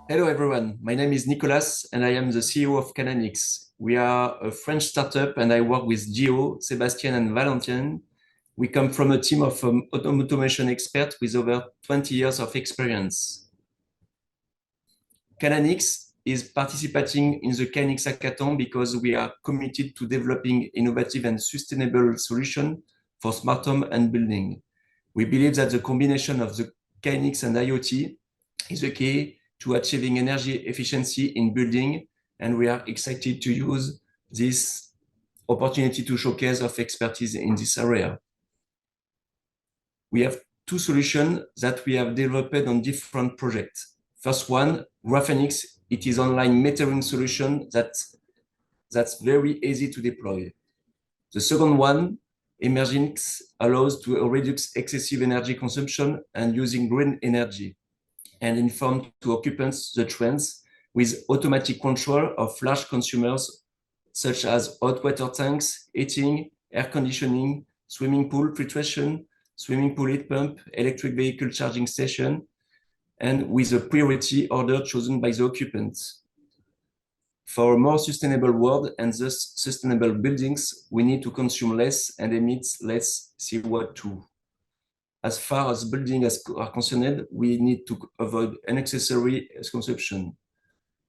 Hello everyone, my name is Nicolas and I am the CEO of Can'nX. We are a French startup and I work with Gio, Sebastian and Valentin. We come from a team of automation experts with over 20 years of experience. Can'nX is participating in the KNX Hackathon because we are committed to developing innovative and sustainable solutions for smart home and building. We believe that the combination of the KNX and IoT is the key to achieving energy efficiency in building, and we are excited to use this opportunity to showcase our expertise in this area. We have two solutions that we have developed on different projects. First one, Can'nX, it is online metering solution that's very easy to deploy. The second one, Emergy'nX, allows to reduce excessive energy consumption and using green energy, and inform to occupants the trends with automatic control of large consumers such as hot water tanks, heating, air conditioning, swimming pool filtration, swimming pool heat pump, electric vehicle charging station, and with a priority order chosen by the occupants. For a more sustainable world and thus sustainable buildings, we need to consume less and emit less CO2. As far as buildings are concerned, we need to avoid unnecessary consumption.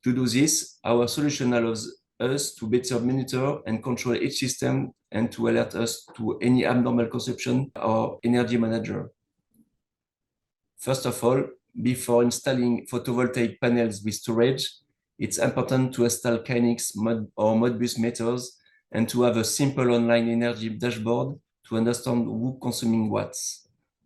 To do this, our solution allows us to better monitor and control each system and to alert us to any abnormal consumption or energy manager. First of all, before installing photovoltaic panels with storage, it's important to install KNX or Modbus meters and to have a simple online energy dashboard to understand who consuming what.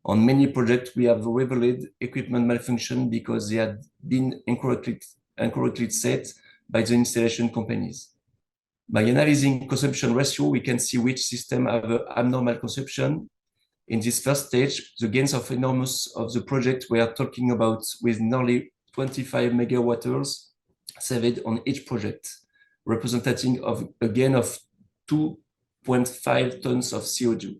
On many projects, we have revealed equipment malfunction because they had been incorrectly set by the installation companies. By analyzing consumption ratio, we can see which system have abnormal consumption. In this first stage, the gains of enormous of the project we are talking about with nearly 25 megawatt hours saved on each project, representing of a gain of 2.5 tons of CO2.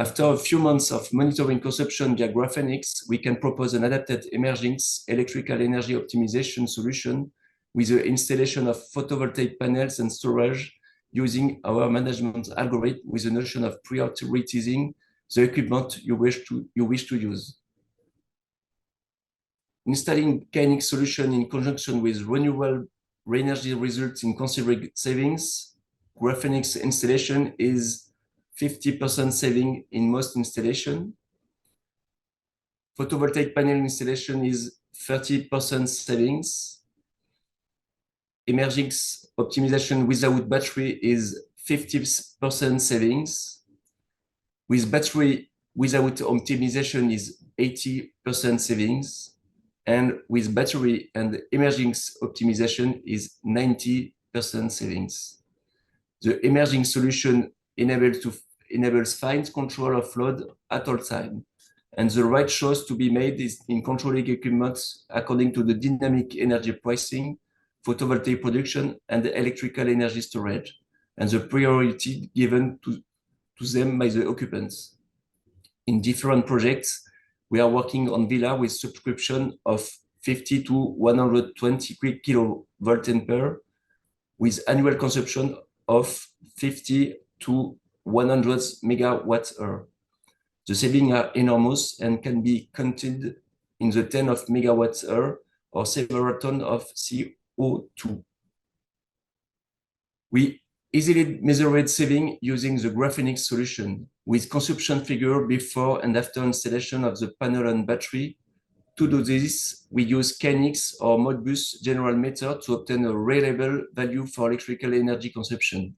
After a few months of monitoring consumption via Can'nX, we can propose an adapted Emergy'nX electrical energy optimization solution with the installation of photovoltaic panels and storage using our management algorithm with the notion of prioritizing the equipment you wish to use. Installing KNX solution in conjunction with renewable energy results in considerable savings. Can'nX installation is 50% saving in most installation. Photovoltaic panel installation is 30% savings. Emergy'nX optimization without battery is 50% savings. With battery without optimization is 80% savings. And with battery and Emergy'nX optimization is 90% savings. The Emergy'nX solution enables fine control of load at all time, and the right choice to be made is in controlling equipment according to the dynamic energy pricing, photovoltaic production, and the electrical energy storage, and the priority given to them by the occupants. In different projects, we are working on villa with subscription of 50 to 120 kilovolt ampere with annual consumption of 50 to 100 megawatt hour. The savings are enormous and can be counted in the 10 of megawatt hour or several tons of CO2. We easily measured saving using the Can'nX solution with consumption figure before and after installation of the panel and battery. To do this, we use KNX or Modbus general meter to obtain a reliable value for electrical energy consumption.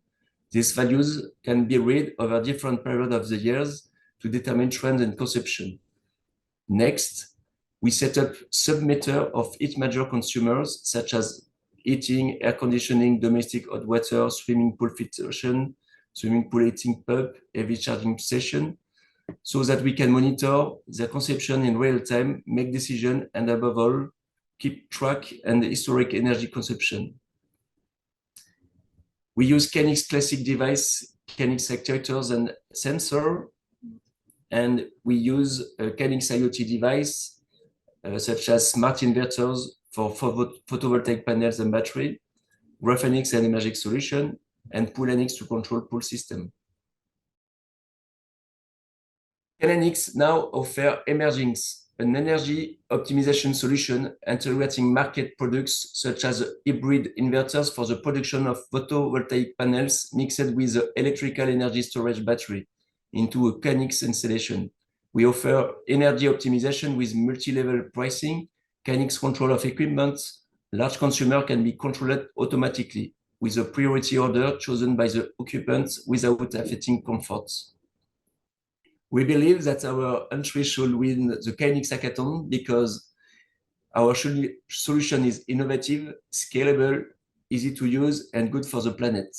These values can be read over different periods of the years to determine trends in consumption. Next, we set up sub-meter of each major consumers, such as heating, air conditioning, domestic hot water, swimming pool filtration, swimming pool heating pump, EV charging station, so that we can monitor their consumption in real time, make decisions, and above all, keep track and historic energy consumption. We use KNX classic device, KNX actuators and sensor, and we use KNX IoT device, such as smart inverters for photovoltaic panels and battery, KNX and Emergy'nX solution, and PoolNX to control pool system. Can'nX now offer Emergy'nX, an energy optimization solution integrating market products such as hybrid inverters for the production of photovoltaic panels mixed with the electrical energy storage battery into a KNX installation. We offer energy optimization with multi-level pricing, KNX control of equipment. Large consumer can be controlled automatically with a priority order chosen by the occupant without affecting comfort. We believe that our entry should win the KNX Hackathon because our solution is innovative, scalable, easy to use, and good for the planet.